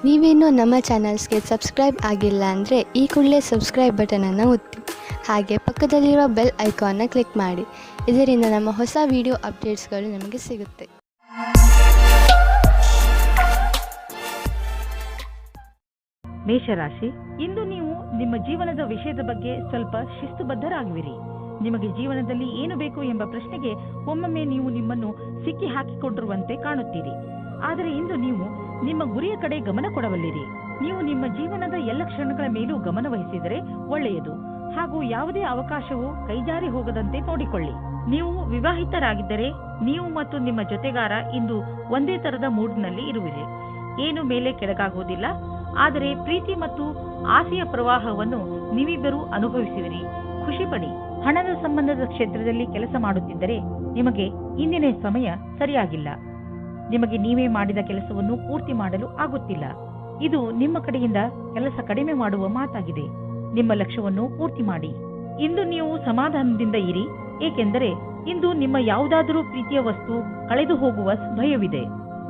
ನೀವೇನೂ ನಮ್ಮ ಚಾನಲ್ಸ್ಗೆ ಸಬ್ಸ್ಕ್ರೈಬ್ ಆಗಿಲ್ಲ ಅಂದರೆ ಈ ಕೂಡಲೇ ಸಬ್ಸ್ಕ್ರೈಬ್ ಬಟನನ್ನು ಒತ್ತಿ, ಹಾಗೆ ಪಕ್ಕದಲ್ಲಿರುವ ಬೆಲ್ ಐಕಾನ್ನ ಕ್ಲಿಕ್ ಮಾಡಿ. ಇದರಿಂದ ನಮ್ಮ ಹೊಸ ವಿಡಿಯೋ ಅಪ್ಡೇಟ್ಸ್ಗಳು ನಿಮಗೆ ಸಿಗುತ್ತೆ. ಮೇಷರಾಶಿ, ಇಂದು ನೀವು ನಿಮ್ಮ ಜೀವನದ ವಿಷಯದ ಬಗ್ಗೆ ಸ್ವಲ್ಪ ಶಿಸ್ತುಬದ್ಧರಾಗುವಿರಿ. ನಿಮಗೆ ಜೀವನದಲ್ಲಿ ಏನು ಬೇಕು ಎಂಬ ಪ್ರಶ್ನೆಗೆ ಒಮ್ಮೊಮ್ಮೆ ನೀವು ನಿಮ್ಮನ್ನು ಸಿಕ್ಕಿ ಹಾಕಿಕೊಂಡಿರುವಂತೆ ಕಾಣುತ್ತೀರಿ. ಆದರೆ ಇಂದು ನೀವು ನಿಮ್ಮ ಗುರಿಯ ಕಡೆ ಗಮನ ಕೊಡಬಲ್ಲಿರಿ. ನೀವು ನಿಮ್ಮ ಜೀವನದ ಎಲ್ಲ ಕ್ಷಣಗಳ ಮೇಲೂ ಗಮನ ವಹಿಸಿದರೆ ಒಳ್ಳೆಯದು. ಹಾಗೂ ಯಾವುದೇ ಅವಕಾಶವು ಕೈಜಾರಿ ಹೋಗದಂತೆ ನೋಡಿಕೊಳ್ಳಿ. ನೀವು ವಿವಾಹಿತರಾಗಿದ್ದರೆ ನೀವು ಮತ್ತು ನಿಮ್ಮ ಜೊತೆಗಾರ ಇಂದು ಒಂದೇ ತರದ ಮೂಡ್ನಲ್ಲಿ ಇರುವಿರಿ. ಏನು ಮೇಲೆ ಕೆಳಗಾಗುವುದಿಲ್ಲ. ಆದರೆ ಪ್ರೀತಿ ಮತ್ತು ಆಸೆಯ ಪ್ರವಾಹವನ್ನು ನೀವಿಬ್ಬರೂ ಅನುಭವಿಸುವಿರಿ. ಖುಷಿ ಪಡಿ. ಹಣದ ಸಂಬಂಧದ ಕ್ಷೇತ್ರದಲ್ಲಿ ಕೆಲಸ ಮಾಡುತ್ತಿದ್ದರೆ ನಿಮಗೆ ಇಂದಿನ ಸಮಯ ಸರಿಯಾಗಿಲ್ಲ. ನಿಮಗೆ ನೀವೇ ಮಾಡಿದ ಕೆಲಸವನ್ನು ಪೂರ್ತಿ ಮಾಡಲು ಆಗುತ್ತಿಲ್ಲ. ಇದು ನಿಮ್ಮ ಕಡೆಯಿಂದ ಕೆಲಸ ಕಡಿಮೆ ಮಾಡುವ ಮಾತಾಗಿದೆ. ನಿಮ್ಮ ಲಕ್ಷ್ಯವನ್ನು ಪೂರ್ತಿ ಮಾಡಿ. ಇಂದು ನೀವು ಸಮಾಧಾನದಿಂದ ಇರಿ, ಏಕೆಂದರೆ ಇಂದು ನಿಮ್ಮ ಯಾವುದಾದರೂ ಪ್ರೀತಿಯ ವಸ್ತು ಕಳೆದು ಹೋಗುವ ಭಯವಿದೆ.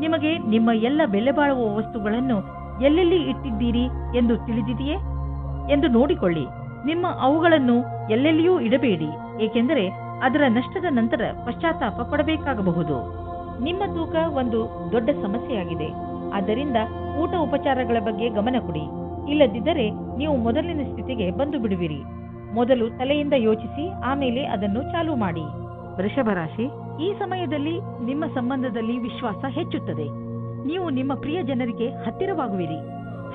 ನಿಮಗೆ ನಿಮ್ಮ ಎಲ್ಲ ಬೆಲೆ ಬಾಳುವ ವಸ್ತುಗಳನ್ನು ಎಲ್ಲೆಲ್ಲಿ ಇಟ್ಟಿದ್ದೀರಿ ಎಂದು ತಿಳಿದಿದೆಯೇ ಎಂದು ನೋಡಿಕೊಳ್ಳಿ. ನಿಮ್ಮ ಅವುಗಳನ್ನು ಎಲ್ಲೆಲ್ಲಿಯೂ ಇಡಬೇಡಿ, ಏಕೆಂದರೆ ಅದರ ನಷ್ಟದ ನಂತರ ಪಶ್ಚಾತ್ತಾಪ ಪಡಬೇಕಾಗಬಹುದು. ನಿಮ್ಮ ತೂಕ ಒಂದು ದೊಡ್ಡ ಸಮಸ್ಯೆಯಾಗಿದೆ. ಆದ್ದರಿಂದ ಊಟ ಉಪಚಾರಗಳ ಬಗ್ಗೆ ಗಮನ ಕೊಡಿ. ಇಲ್ಲದಿದ್ದರೆ ನೀವು ಮೊದಲಿನ ಸ್ಥಿತಿಗೆ ಬಂದು ಬಿಡುವಿರಿ. ಮೊದಲು ತಲೆಯಿಂದ ಯೋಚಿಸಿ, ಆಮೇಲೆ ಅದನ್ನು ಚಾಲೂ ಮಾಡಿ. ವೃಷಭ ರಾಶಿ, ಈ ಸಮಯದಲ್ಲಿ ನಿಮ್ಮ ಸಂಬಂಧದಲ್ಲಿ ವಿಶ್ವಾಸ ಹೆಚ್ಚುತ್ತದೆ. ನೀವು ನಿಮ್ಮ ಪ್ರಿಯ ಜನರಿಗೆ ಹತ್ತಿರವಾಗುವಿರಿ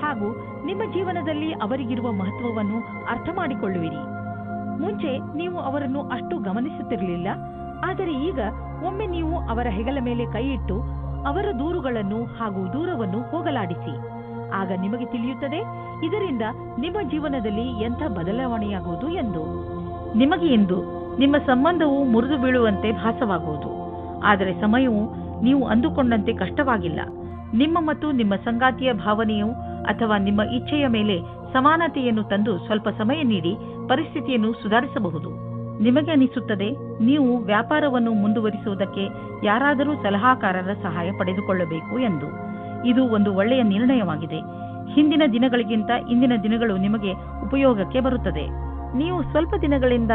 ಹಾಗೂ ನಿಮ್ಮ ಜೀವನದಲ್ಲಿ ಅವರಿಗಿರುವ ಮಹತ್ವವನ್ನು ಅರ್ಥ ಮಾಡಿಕೊಳ್ಳುವಿರಿ. ಮುಂಚೆ ನೀವು ಅವರನ್ನು ಅಷ್ಟು ಗಮನಿಸುತ್ತಿರಲಿಲ್ಲ, ಆದರೆ ಈಗ ಒಮ್ಮೆ ನೀವು ಅವರ ಹೆಗಲ ಮೇಲೆ ಕೈ ಇಟ್ಟು ಅವರ ದೂರುಗಳನ್ನು ಹಾಗೂ ದೂರವನ್ನು ಹೋಗಲಾಡಿಸಿ. ಆಗ ನಿಮಗೆ ತಿಳಿಯುತ್ತದೆ ಇದರಿಂದ ನಿಮ್ಮ ಜೀವನದಲ್ಲಿ ಎಂಥ ಬದಲಾವಣೆಯಾಗುವುದು ಎಂದು. ನಿಮಗೆ ಇಂದು ನಿಮ್ಮ ಸಂಬಂಧವು ಮುರಿದು ಬೀಳುವಂತೆ ಭಾಸವಾಗುವುದು. ಆದರೆ ಸಮಯವು ನೀವು ಅಂದುಕೊಂಡಂತೆ ಕಷ್ಟವಾಗಿಲ್ಲ. ನಿಮ್ಮ ಮತ್ತು ನಿಮ್ಮ ಸಂಗಾತಿಯ ಭಾವನೆಯು ಅಥವಾ ನಿಮ್ಮ ಇಚ್ಛೆಯ ಮೇಲೆ ಸಮಾನತೆಯನ್ನು ತಂದು ಸ್ವಲ್ಪ ಸಮಯ ನೀಡಿ ಪರಿಸ್ಥಿತಿಯನ್ನು ಸುಧಾರಿಸಬಹುದು. ನಿಮಗೆ ಅನಿಸುತ್ತದೆ ನೀವು ವ್ಯಾಪಾರವನ್ನು ಮುಂದುವರಿಸುವುದಕ್ಕೆ ಯಾರಾದರೂ ಸಲಹಾಕಾರರ ಸಹಾಯ ಪಡೆದುಕೊಳ್ಳಬೇಕು ಎಂದು. ಇದು ಒಂದು ಒಳ್ಳೆಯ ನಿರ್ಣಯವಾಗಿದೆ. ಹಿಂದಿನ ದಿನಗಳಿಗಿಂತ ಇಂದಿನ ದಿನಗಳು ನಿಮಗೆ ಉಪಯೋಗಕ್ಕೆ ಬರುತ್ತದೆ. ನೀವು ಸ್ವಲ್ಪ ದಿನಗಳಿಂದ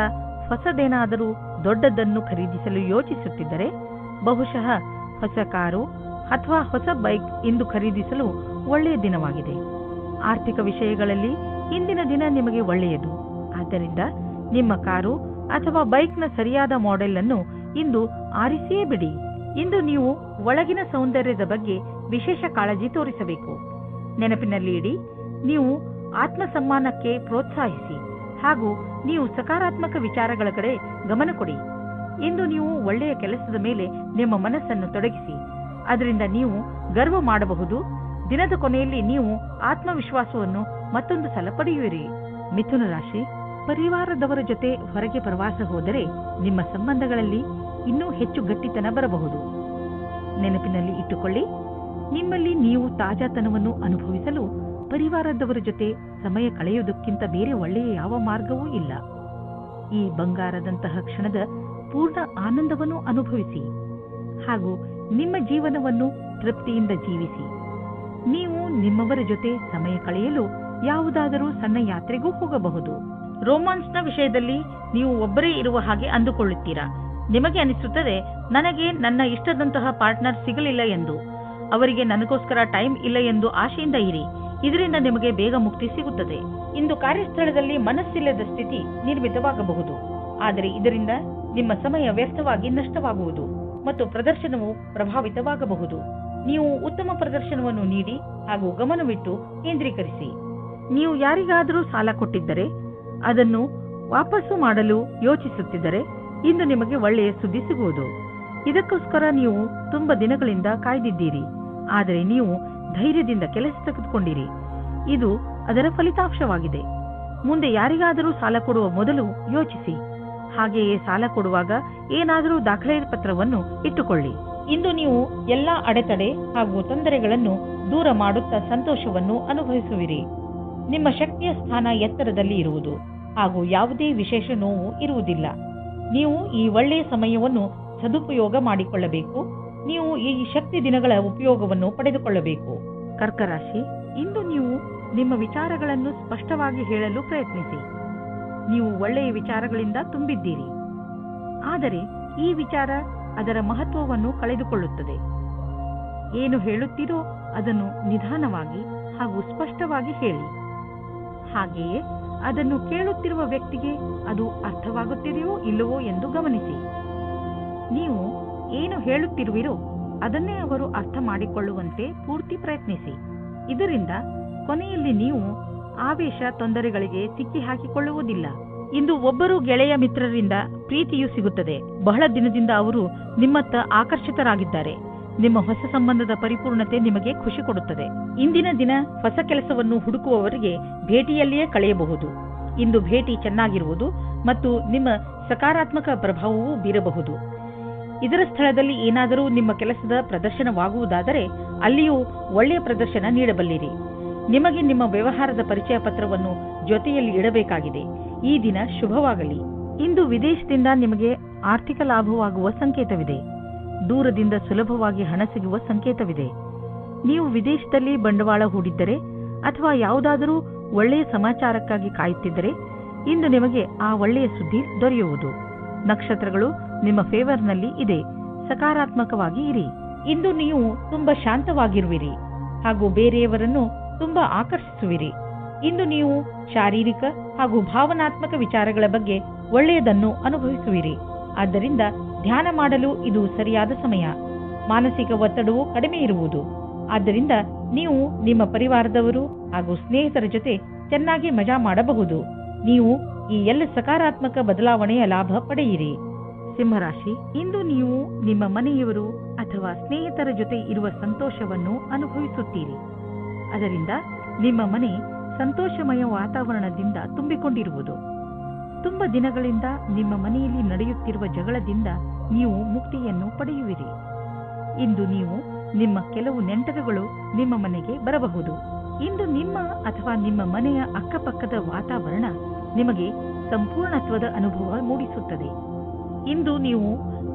ಹೊಸದೇನಾದರೂ ದೊಡ್ಡದನ್ನು ಖರೀದಿಸಲು ಯೋಚಿಸುತ್ತಿದ್ದರೆ ಬಹುಶಃ ಹೊಸ ಕಾರು ಅಥವಾ ಹೊಸ ಬೈಕ್ ಇಂದು ಖರೀದಿಸಲು ಒಳ್ಳೆಯ ದಿನವಾಗಿದೆ. ಆರ್ಥಿಕ ವಿಷಯಗಳಲ್ಲಿ ಇಂದಿನ ದಿನ ನಿಮಗೆ ಒಳ್ಳೆಯದು. ಆದ್ದರಿಂದ ನಿಮ್ಮ ಕಾರು ಅಥವಾ ಬೈಕ್ನ ಸರಿಯಾದ ಮಾಡೆಲ್ ಅನ್ನು ಇಂದು ಆರಿಸಿಯೇ ಬಿಡಿ. ಇಂದು ನೀವು ಒಳಗಿನ ಸೌಂದರ್ಯದ ಬಗ್ಗೆ ವಿಶೇಷ ಕಾಳಜಿ ತೋರಿಸಬೇಕು. ನೆನಪಿನಲ್ಲಿ ಇಡಿ, ನೀವು ಆತ್ಮಸಮ್ಮಾನಕ್ಕೆ ಪ್ರೋತ್ಸಾಹಿಸಿ ಹಾಗೂ ನೀವು ಸಕಾರಾತ್ಮಕ ವಿಚಾರಗಳ ಕಡೆ ಗಮನ ಕೊಡಿ. ಇಂದು ನೀವು ಒಳ್ಳೆಯ ಕೆಲಸದ ಮೇಲೆ ನಿಮ್ಮ ಮನಸ್ಸನ್ನು ತೊಡಗಿಸಿ. ಅದರಿಂದ ನೀವು ಗರ್ವ ಮಾಡಬಹುದು. ದಿನದ ಕೊನೆಯಲ್ಲಿ ನೀವು ಆತ್ಮವಿಶ್ವಾಸವನ್ನು ಮತ್ತೊಂದು ಸಲ ಪಡೆಯುವಿರಿ. ಮಿಥುನ ರಾಶಿ, ಪರಿವಾರದವರ ಜೊತೆ ಹೊರಗೆ ಪ್ರವಾಸ ಹೋದರೆ ನಿಮ್ಮ ಸಂಬಂಧಗಳಲ್ಲಿ ಇನ್ನೂ ಹೆಚ್ಚು ಗಟ್ಟಿತನ ಬರಬಹುದು. ನೆನಪಿನಲ್ಲಿ ಇಟ್ಟುಕೊಳ್ಳಿ, ನಿಮ್ಮಲ್ಲಿ ನೀವು ತಾಜಾತನವನ್ನು ಅನುಭವಿಸಲು ಪರಿವಾರದವರ ಜೊತೆ ಸಮಯ ಕಳೆಯುವುದಕ್ಕಿಂತ ಬೇರೆ ಒಳ್ಳೆಯ ಯಾವ ಮಾರ್ಗವೂ ಇಲ್ಲ. ಈ ಬಂಗಾರದಂತಹ ಕ್ಷಣದ ಪೂರ್ಣ ಆನಂದವನ್ನು ಅನುಭವಿಸಿ ಹಾಗೂ ನಿಮ್ಮ ಜೀವನವನ್ನು ತೃಪ್ತಿಯಿಂದ ಜೀವಿಸಿ. ನೀವು ನಿಮ್ಮವರ ಜೊತೆ ಸಮಯ ಕಳೆಯಲು ಯಾವುದಾದರೂ ಸಣ್ಣ ಯಾತ್ರೆಗೂ ಹೋಗಬಹುದು. ರೋಮಾನ್ಸ್ನ ವಿಷಯದಲ್ಲಿ ನೀವು ಒಬ್ಬರೇ ಇರುವ ಹಾಗೆ ಅಂದುಕೊಳ್ಳುತ್ತೀರಾ. ನಿಮಗೆ ಅನಿಸುತ್ತದೆ ನನಗೆ ನನ್ನ ಇಷ್ಟದಂತಹ ಪಾರ್ಟ್ನರ್ ಸಿಗಲಿಲ್ಲ ಎಂದು. ಅವರಿಗೆ ನನಗೋಸ್ಕರ ಟೈಮ್ ಇಲ್ಲ ಎಂದು ಆಶೆಯಿಂದ ಇರಿ. ಇದರಿಂದ ನಿಮಗೆ ಬೇಗ ಮುಕ್ತಿ ಸಿಗುತ್ತದೆ. ಇಂದು ಕಾರ್ಯಸ್ಥಳದಲ್ಲಿ ಮನಸ್ಸಿಲ್ಲದ ಸ್ಥಿತಿ ನಿರ್ಮಿತವಾಗಬಹುದು. ಆದರೆ ಇದರಿಂದ ನಿಮ್ಮ ಸಮಯ ವ್ಯರ್ಥವಾಗಿ ನಷ್ಟವಾಗುವುದು ಮತ್ತು ಪ್ರದರ್ಶನವು ಪ್ರಭಾವಿತವಾಗಬಹುದು. ನೀವು ಉತ್ತಮ ಪ್ರದರ್ಶನವನ್ನು ನೀಡಿ ಹಾಗೂ ಗಮನವಿಟ್ಟು ಕೇಂದ್ರೀಕರಿಸಿ. ನೀವು ಯಾರಿಗಾದರೂ ಸಾಲ ಕೊಟ್ಟಿದ್ದರೆ ಅದನ್ನು ವಾಪಸ್ಸು ಮಾಡಲು ಯೋಚಿಸುತ್ತಿದ್ದರೆ ಇಂದು ನಿಮಗೆ ಒಳ್ಳೆಯ ಸುದ್ದಿ ಸಿಗುವುದು. ಇದಕ್ಕೋಸ್ಕರ ನೀವು ತುಂಬ ದಿನಗಳಿಂದ ಕಾಯ್ದಿದ್ದೀರಿ, ಆದರೆ ನೀವು ಧೈರ್ಯದಿಂದ ಕೆಲಸ ತೆಗೆದುಕೊಂಡಿರಿ. ಇದು ಅದರ ಫಲಿತಾಂಶವಾಗಿದೆ. ಮುಂದೆ ಯಾರಿಗಾದರೂ ಸಾಲ ಕೊಡುವ ಮೊದಲು ಯೋಚಿಸಿ. ಹಾಗೆಯೇ ಸಾಲ ಕೊಡುವಾಗ ಏನಾದರೂ ದಾಖಲೆ ಪತ್ರವನ್ನು ಇಟ್ಟುಕೊಳ್ಳಿ. ಇಂದು ನೀವು ಎಲ್ಲಾ ಅಡೆತಡೆ ಹಾಗೂ ತೊಂದರೆಗಳನ್ನು ದೂರ ಮಾಡುತ್ತಾ ಸಂತೋಷವನ್ನು ಅನುಭವಿಸುವಿರಿ. ನಿಮ್ಮ ಶಕ್ತಿಯ ಸ್ಥಾನ ಎತ್ತರದಲ್ಲಿ ಇರುವುದು ಹಾಗೂ ಯಾವುದೇ ವಿಶೇಷ ನೋವು ಇರುವುದಿಲ್ಲ. ನೀವು ಈ ಒಳ್ಳೆಯ ಸಮಯವನ್ನು ಸದುಪಯೋಗ ಮಾಡಿಕೊಳ್ಳಬೇಕು. ನೀವು ಈ ಶಕ್ತಿ ದಿನಗಳ ಉಪಯೋಗವನ್ನು ಪಡೆದುಕೊಳ್ಳಬೇಕು. ಕರ್ಕ ರಾಶಿ, ಇಂದು ನೀವು ನಿಮ್ಮ ವಿಚಾರಗಳನ್ನು ಸ್ಪಷ್ಟವಾಗಿ ಹೇಳಲು ಪ್ರಯತ್ನಿಸಿ. ನೀವು ಒಳ್ಳೆಯ ವಿಚಾರಗಳಿಂದ ತುಂಬಿದ್ದೀರಿ, ಆದರೆ ಈ ವಿಚಾರ ಅದರ ಮಹತ್ವವನ್ನು ಕಳೆದುಕೊಳ್ಳುತ್ತದೆ. ಏನು ಹೇಳುತ್ತೀರೋ ಅದನ್ನು ನಿಧಾನವಾಗಿ ಹಾಗೂ ಸ್ಪಷ್ಟವಾಗಿ ಹೇಳಿ. ಹಾಗೆಯೇ ಅದನ್ನು ಕೇಳುತ್ತಿರುವ ವ್ಯಕ್ತಿಗೆ ಅದು ಅರ್ಥವಾಗುತ್ತಿದೆಯೋ ಇಲ್ಲವೋ ಎಂದು ಗಮನಿಸಿ. ನೀವು ಏನು ಹೇಳುತ್ತಿರುವಿರೋ ಅದನ್ನೇ ಅವರು ಅರ್ಥ ಮಾಡಿಕೊಳ್ಳುವಂತೆ ಪೂರ್ತಿ ಪ್ರಯತ್ನಿಸಿ. ಇದರಿಂದ ಕೊನೆಯಲ್ಲಿ ನೀವು ಆವೇಶ ತೊಂದರೆಗಳಿಗೆ ಸಿಕ್ಕಿ ಹಾಕಿಕೊಳ್ಳುವುದಿಲ್ಲ. ಇಂದು ಒಬ್ಬರು ಗೆಳೆಯ ಮಿತ್ರರಿಂದ ಪ್ರೀತಿಯೂ ಸಿಗುತ್ತದೆ. ಬಹಳ ದಿನದಿಂದ ಅವರು ನಿಮ್ಮತ್ತ ಆಕರ್ಷಿತರಾಗಿದ್ದಾರೆ. ನಿಮ್ಮ ಹೊಸ ಸಂಬಂಧದ ಪರಿಪೂರ್ಣತೆ ನಿಮಗೆ ಖುಷಿ ಕೊಡುತ್ತದೆ. ಇಂದಿನ ದಿನ ಹೊಸ ಕೆಲಸವನ್ನು ಹುಡುಕುವವರಿಗೆ ಭೇಟಿಯಲ್ಲಿಯೇ ಕಳೆಯಬಹುದು. ಇಂದು ಭೇಟಿ ಚೆನ್ನಾಗಿರುವುದು ಮತ್ತು ನಿಮ್ಮ ಸಕಾರಾತ್ಮಕ ಪ್ರಭಾವವೂ ಬೀರಬಹುದು. ಇದರ ಸ್ಥಳದಲ್ಲಿ ಏನಾದರೂ ನಿಮ್ಮ ಕೆಲಸದ ಪ್ರದರ್ಶನವಾಗುವುದಾದರೆ ಅಲ್ಲಿಯೂ ಒಳ್ಳೆಯ ಪ್ರದರ್ಶನ ನೀಡಬಲ್ಲಿರಿ. ನಿಮಗೆ ನಿಮ್ಮ ವ್ಯವಹಾರದ ಪರಿಚಯ ಪತ್ರವನ್ನು ಜೊತೆಯಲ್ಲಿ ಇಡಬೇಕಾಗಿದೆ. ಈ ದಿನ ಶುಭವಾಗಲಿ. ಇಂದು ವಿದೇಶದಿಂದ ನಿಮಗೆ ಆರ್ಥಿಕ ಲಾಭವಾಗುವ ಸಂಕೇತವಿದೆ. ದೂರದಿಂದ ಸುಲಭವಾಗಿ ಹಣ ಸಿಗುವ ಸಂಕೇತವಿದೆ. ನೀವು ವಿದೇಶದಲ್ಲಿ ಬಂಡವಾಳ ಹೂಡಿದ್ದರೆ ಅಥವಾ ಯಾವುದಾದರೂ ಒಳ್ಳೆಯ ಸಮಾಚಾರಕ್ಕಾಗಿ ಕಾಯುತ್ತಿದ್ದರೆ ಇಂದು ನಿಮಗೆ ಆ ಒಳ್ಳೆಯ ಸುದ್ದಿ ದೊರೆಯುವುದು. ನಕ್ಷತ್ರಗಳು ನಿಮ್ಮ ಫೇವರ್ನಲ್ಲಿ ಇದೆ. ಸಕಾರಾತ್ಮಕವಾಗಿ ಇರಿ. ಇಂದು ನೀವು ತುಂಬಾ ಶಾಂತವಾಗಿರುವಿರಿ ಹಾಗೂ ಬೇರೆಯವರನ್ನು ತುಂಬಾ ಆಕರ್ಷಿಸುವಿರಿ. ಇಂದು ನೀವು ಶಾರೀರಿಕ ಹಾಗೂ ಭಾವನಾತ್ಮಕ ವಿಚಾರಗಳ ಬಗ್ಗೆ ಒಳ್ಳೆಯದನ್ನು ಅನುಭವಿಸುವಿರಿ. ಆದ್ದರಿಂದ ಧ್ಯಾನ ಮಾಡಲು ಇದು ಸರಿಯಾದ ಸಮಯ. ಮಾನಸಿಕ ಒತ್ತಡವು ಕಡಿಮೆ ಇರುವುದು. ಆದ್ದರಿಂದ ನೀವು ನಿಮ್ಮ ಪರಿವಾರದವರು ಹಾಗೂ ಸ್ನೇಹಿತರ ಜೊತೆ ಚೆನ್ನಾಗಿ ಮಜಾ ಮಾಡಬಹುದು. ನೀವು ಈ ಎಲ್ಲ ಸಕಾರಾತ್ಮಕ ಬದಲಾವಣೆಯ ಲಾಭ ಪಡೆಯಿರಿ. ಸಿಂಹರಾಶಿ, ಇಂದು ನೀವು ನಿಮ್ಮ ಮನೆಯವರು ಅಥವಾ ಸ್ನೇಹಿತರ ಜೊತೆ ಇರುವ ಸಂತೋಷವನ್ನು ಅನುಭವಿಸುತ್ತೀರಿ. ಅದರಿಂದ ನಿಮ್ಮ ಮನೆ ಸಂತೋಷಮಯ ವಾತಾವರಣದಿಂದ ತುಂಬಿಕೊಂಡಿರುವುದು. ತುಂಬಾ ದಿನಗಳಿಂದ ನಿಮ್ಮ ಮನೆಯಲ್ಲಿ ನಡೆಯುತ್ತಿರುವ ಜಗಳದಿಂದ ನೀವು ಮುಕ್ತಿಯನ್ನು ಪಡೆಯುವಿರಿ. ಇಂದು ನೀವು ನಿಮ್ಮ ಕೆಲವು ನೆಂಟರುಗಳು ನಿಮ್ಮ ಮನೆಗೆ ಬರಬಹುದು. ಇಂದು ನಿಮ್ಮ ಅಥವಾ ನಿಮ್ಮ ಮನೆಯ ಅಕ್ಕಪಕ್ಕದ ವಾತಾವರಣ ನಿಮಗೆ ಸಂಪೂರ್ಣತ್ವದ ಅನುಭವ ಮೂಡಿಸುತ್ತದೆ. ಇಂದು ನೀವು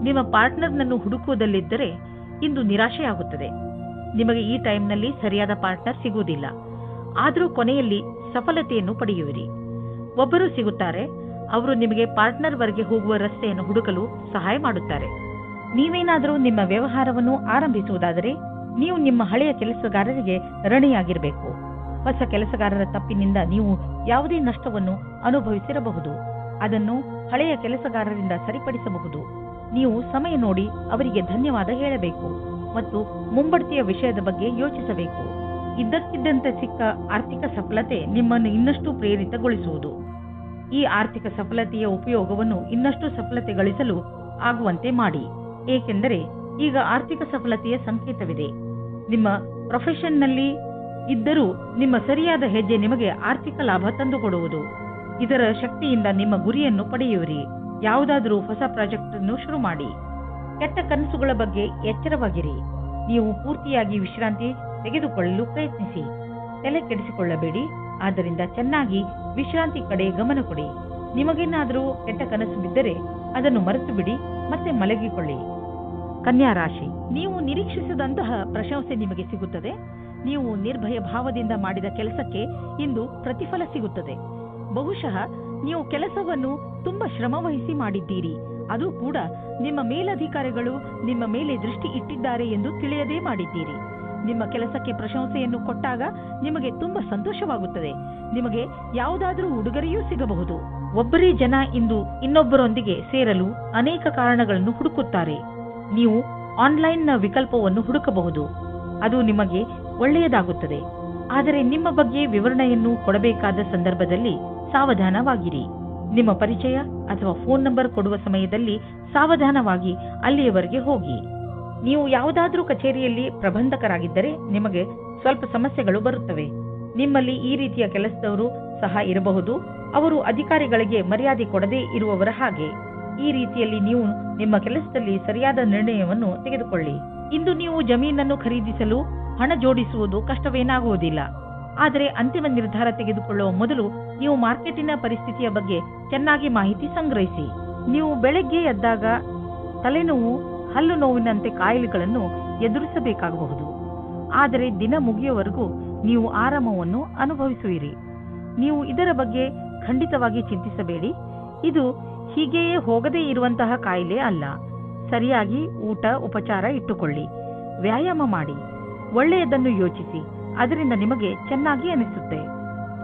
ನಿಮ್ಮ ಪಾರ್ಟ್ನರ್ನನ್ನು ಹುಡುಕುವುದಲ್ಲಿದ್ದರೆ ಇಂದು ನಿರಾಶೆಯಾಗುತ್ತದೆ. ನಿಮಗೆ ಈ ಟೈಮ್ನಲ್ಲಿ ಸರಿಯಾದ ಪಾರ್ಟ್ನರ್ ಸಿಗುವುದಿಲ್ಲ. ಆದರೂ ಕೊನೆಯಲ್ಲಿ ಸಫಲತೆಯನ್ನು ಪಡೆಯುವಿರಿ. ಒಬ್ಬರು ಸಿಗುತ್ತಾರೆ. ಅವರು ನಿಮಗೆ ಪಾರ್ಟ್ನರ್ ವರೆಗೆ ಹೋಗುವ ರಸ್ತೆಯನ್ನು ಹುಡುಕಲು ಸಹಾಯ ಮಾಡುತ್ತಾರೆ. ನೀವೇನಾದರೂ ನಿಮ್ಮ ವ್ಯವಹಾರವನ್ನು ಆರಂಭಿಸುವುದಾದರೆ ನೀವು ನಿಮ್ಮ ಹಳೆಯ ಕೆಲಸಗಾರರಿಗೆ ಋಣಿಯಾಗಿರಬೇಕು. ಹೊಸ ಕೆಲಸಗಾರರ ತಪ್ಪಿನಿಂದ ನೀವು ಯಾವುದೇ ನಷ್ಟವನ್ನು ಅನುಭವಿಸಿರಬಹುದು. ಅದನ್ನು ಹಳೆಯ ಕೆಲಸಗಾರರಿಂದ ಸರಿಪಡಿಸಬಹುದು. ನೀವು ಸಮಯ ನೋಡಿ ಅವರಿಗೆ ಧನ್ಯವಾದ ಹೇಳಬೇಕು ಮತ್ತು ಮುಂಬಡ್ತಿಯ ವಿಷಯದ ಬಗ್ಗೆ ಯೋಚಿಸಬೇಕು. ಇದ್ದಕ್ಕಿದ್ದಂತೆ ಸಿಕ್ಕ ಆರ್ಥಿಕ ಸಫಲತೆ ನಿಮ್ಮನ್ನು ಇನ್ನಷ್ಟು ಪ್ರೇರಿತಗೊಳಿಸುವುದು. ಈ ಆರ್ಥಿಕ ಸಫಲತೆಯ ಉಪಯೋಗವನ್ನು ಇನ್ನಷ್ಟು ಸಫಲತೆ ಗಳಿಸಲು ಆಗುವಂತೆ ಮಾಡಿ. ಏಕೆಂದರೆ ಈಗ ಆರ್ಥಿಕ ಸಫಲತೆಯ ಸಂಕೇತವಿದೆ. ನಿಮ್ಮ ಪ್ರೊಫೆಷನ್ನಲ್ಲಿ ಇದ್ದರೂ ನಿಮ್ಮ ಸರಿಯಾದ ಹೆಜ್ಜೆ ನಿಮಗೆ ಆರ್ಥಿಕ ಲಾಭ ತಂದುಕೊಡುವುದು. ಇದರ ಶಕ್ತಿಯಿಂದ ನಿಮ್ಮ ಗುರಿಯನ್ನು ಪಡೆಯುವಿರಿ. ಯಾವುದಾದರೂ ಹೊಸ ಪ್ರಾಜೆಕ್ಟ್ ಅನ್ನು ಶುರು ಮಾಡಿ. ಕೆಟ್ಟ ಕನಸುಗಳ ಬಗ್ಗೆ ಎಚ್ಚರವಾಗಿರಿ. ನೀವು ಪೂರ್ತಿಯಾಗಿ ವಿಶ್ರಾಂತಿ ತೆಗೆದುಕೊಳ್ಳಲು ಪ್ರಯತ್ನಿಸಿ. ತಲೆ ಕೆಡಿಸಿಕೊಳ್ಳಬೇಡಿ. ಆದ್ದರಿಂದ ಚೆನ್ನಾಗಿ ವಿಶ್ರಾಂತಿ ಕಡೆ ಗಮನ ಕೊಡಿ. ನಿಮಗೇನಾದರೂ ಕೆಟ್ಟ ಕನಸು ಬಿದ್ದರೆ ಅದನ್ನು ಮರೆತು ಬಿಡಿ ಮತ್ತೆ ಮಲಗಿಕೊಳ್ಳಿ. ಕನ್ಯಾ ರಾಶಿ, ನೀವು ನಿರೀಕ್ಷಿಸದಂತಹ ಪ್ರಶಂಸೆ ನಿಮಗೆ ಸಿಗುತ್ತದೆ. ನೀವು ನಿರ್ಭಯ ಭಾವದಿಂದ ಮಾಡಿದ ಕೆಲಸಕ್ಕೆ ಇಂದು ಪ್ರತಿಫಲ ಸಿಗುತ್ತದೆ. ಬಹುಶಃ ನೀವು ಕೆಲಸವನ್ನು ತುಂಬಾ ಶ್ರಮವಹಿಸಿ ಮಾಡಿದ್ದೀರಿ. ಅದು ಕೂಡ ನಿಮ್ಮ ಮೇಲಧಿಕಾರಿಗಳು ನಿಮ್ಮ ಮೇಲೆ ದೃಷ್ಟಿ ಇಟ್ಟಿದ್ದಾರೆ ಎಂದು ತಿಳಿಯದೇ ಮಾಡಿದ್ದೀರಿ. ನಿಮ್ಮ ಕೆಲಸಕ್ಕೆ ಪ್ರಶಂಸೆಯನ್ನು ಕೊಟ್ಟಾಗ ನಿಮಗೆ ತುಂಬಾ ಸಂತೋಷವಾಗುತ್ತದೆ. ನಿಮಗೆ ಯಾವುದಾದರೂ ಉಡುಗೊರೆಯೂ ಸಿಗಬಹುದು. ಒಬ್ಬರೇ ಜನ ಇಂದು ಇನ್ನೊಬ್ಬರೊಂದಿಗೆ ಸೇರಲು ಅನೇಕ ಕಾರಣಗಳನ್ನು ಹುಡುಕುತ್ತಾರೆ. ನೀವು ಆನ್ಲೈನ್ನ ವಿಕಲ್ಪವನ್ನು ಹುಡುಕಬಹುದು. ಅದು ನಿಮಗೆ ಒಳ್ಳೆಯದಾಗುತ್ತದೆ. ಆದರೆ ನಿಮ್ಮ ಬಗ್ಗೆ ವಿವರಣೆಯನ್ನು ಕೊಡಬೇಕಾದ ಸಂದರ್ಭದಲ್ಲಿ ಸಾವಧಾನವಾಗಿರಿ. ನಿಮ್ಮ ಪರಿಚಯ ಅಥವಾ ಫೋನ್ ನಂಬರ್ ಕೊಡುವ ಸಮಯದಲ್ಲಿ ಸಾವಧಾನವಾಗಿ ಅಲ್ಲಿಯವರೆಗೆ ಹೋಗಿ. ನೀವು ಯಾವುದಾದ್ರೂ ಕಚೇರಿಯಲ್ಲಿ ಪ್ರಬಂಧಕರಾಗಿದ್ದರೆ ನಿಮಗೆ ಸ್ವಲ್ಪ ಸಮಸ್ಯೆಗಳು ಬರುತ್ತವೆ. ನಿಮ್ಮಲ್ಲಿ ಈ ರೀತಿಯ ಕೆಲಸದವರು ಸಹ ಇರಬಹುದು. ಅವರು ಅಧಿಕಾರಿಗಳಿಗೆ ಮರ್ಯಾದೆ ಕೊಡದೇ ಇರುವವರ ಹಾಗೆ. ಈ ರೀತಿಯಲ್ಲಿ ನೀವು ನಿಮ್ಮ ಕೆಲಸದಲ್ಲಿ ಸರಿಯಾದ ನಿರ್ಣಯವನ್ನು ತೆಗೆದುಕೊಳ್ಳಿ. ಇಂದು ನೀವು ಜಮೀನನ್ನು ಖರೀದಿಸಲು ಹಣ ಜೋಡಿಸುವುದು ಕಷ್ಟವೇನಾಗುವುದಿಲ್ಲ. ಆದರೆ ಅಂತಿಮ ನಿರ್ಧಾರ ತೆಗೆದುಕೊಳ್ಳುವ ಮೊದಲು ನೀವು ಮಾರ್ಕೆಟಿನ ಪರಿಸ್ಥಿತಿಯ ಬಗ್ಗೆ ಚೆನ್ನಾಗಿ ಮಾಹಿತಿ ಸಂಗ್ರಹಿಸಿ. ನೀವು ಬೆಳಗ್ಗೆ ಎದ್ದಾಗ ತಲೆನೋವು, ಹಲ್ಲು ನೋವಿನಂತೆ ಕಾಯಿಲೆಗಳನ್ನು ಎದುರಿಸಬೇಕಾಗಬಹುದು. ಆದರೆ ದಿನ ಮುಗಿಯುವವರೆಗೂ ನೀವು ಆರಾಮವನ್ನು ಅನುಭವಿಸುವಿರಿ. ನೀವು ಇದರ ಬಗ್ಗೆ ಖಂಡಿತವಾಗಿ ಚಿಂತಿಸಬೇಡಿ. ಇದು ಹೀಗೆಯೇ ಹೋಗದೇ ಇರುವಂತಹ ಕಾಯಿಲೆ ಅಲ್ಲ. ಸರಿಯಾಗಿ ಊಟ ಉಪಚಾರ ಇಟ್ಟುಕೊಳ್ಳಿ, ವ್ಯಾಯಾಮ ಮಾಡಿ, ಒಳ್ಳೆಯದನ್ನು ಯೋಚಿಸಿ, ಅದರಿಂದ ನಿಮಗೆ ಚೆನ್ನಾಗಿ ಅನಿಸುತ್ತೆ.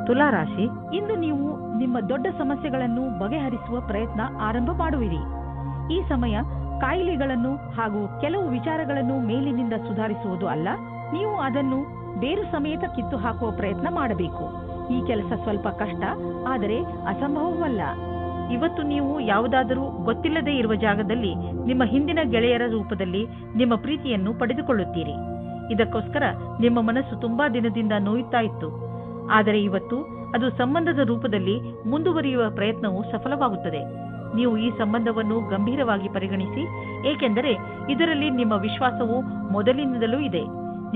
ತುಲಾರಾಶಿ, ಇಂದು ನೀವು ನಿಮ್ಮ ದೊಡ್ಡ ಸಮಸ್ಯೆಗಳನ್ನು ಬಗೆಹರಿಸುವ ಪ್ರಯತ್ನ ಆರಂಭ ಮಾಡುವಿರಿ. ಈ ಸಮಯ ಕಾಯಿಲೆಗಳನ್ನು ಹಾಗೂ ಕೆಲವು ವಿಚಾರಗಳನ್ನು ಮೇಲಿನಿಂದ ಸುಧಾರಿಸುವುದು ಅಲ್ಲ, ನೀವು ಅದನ್ನು ಬೇರು ಸಮೇತ ಕಿತ್ತು ಹಾಕುವ ಪ್ರಯತ್ನ ಮಾಡಬೇಕು. ಈ ಕೆಲಸ ಸ್ವಲ್ಪ ಕಷ್ಟ, ಆದರೆ ಅಸಂಭವವಲ್ಲ. ಇವತ್ತು ನೀವು ಯಾವುದಾದರೂ ಗೊತ್ತಿಲ್ಲದೆ ಇರುವ ಜಾಗದಲ್ಲಿ ನಿಮ್ಮ ಹಿಂದಿನ ಗೆಳೆಯರ ರೂಪದಲ್ಲಿ ನಿಮ್ಮ ಪ್ರೀತಿಯನ್ನು ಪಡೆದುಕೊಳ್ಳುತ್ತೀರಿ. ಇದಕ್ಕೋಸ್ಕರ ನಿಮ್ಮ ಮನಸ್ಸು ತುಂಬಾ ದಿನದಿಂದ ನೋಯುತ್ತಾ ಇತ್ತು. ಆದರೆ ಇವತ್ತು ಅದು ಸಂಬಂಧದ ರೂಪದಲ್ಲಿ ಮುಂದುವರಿಯುವ ಪ್ರಯತ್ನವು ಸಫಲವಾಗುತ್ತದೆ. ನೀವು ಈ ಸಂಬಂಧವನ್ನು ಗಂಭೀರವಾಗಿ ಪರಿಗಣಿಸಿ, ಏಕೆಂದರೆ ಇದರಲ್ಲಿ ನಿಮ್ಮ ವಿಶ್ವಾಸವು ಮೊದಲಿನಿಂದಲೂ ಇದೆ.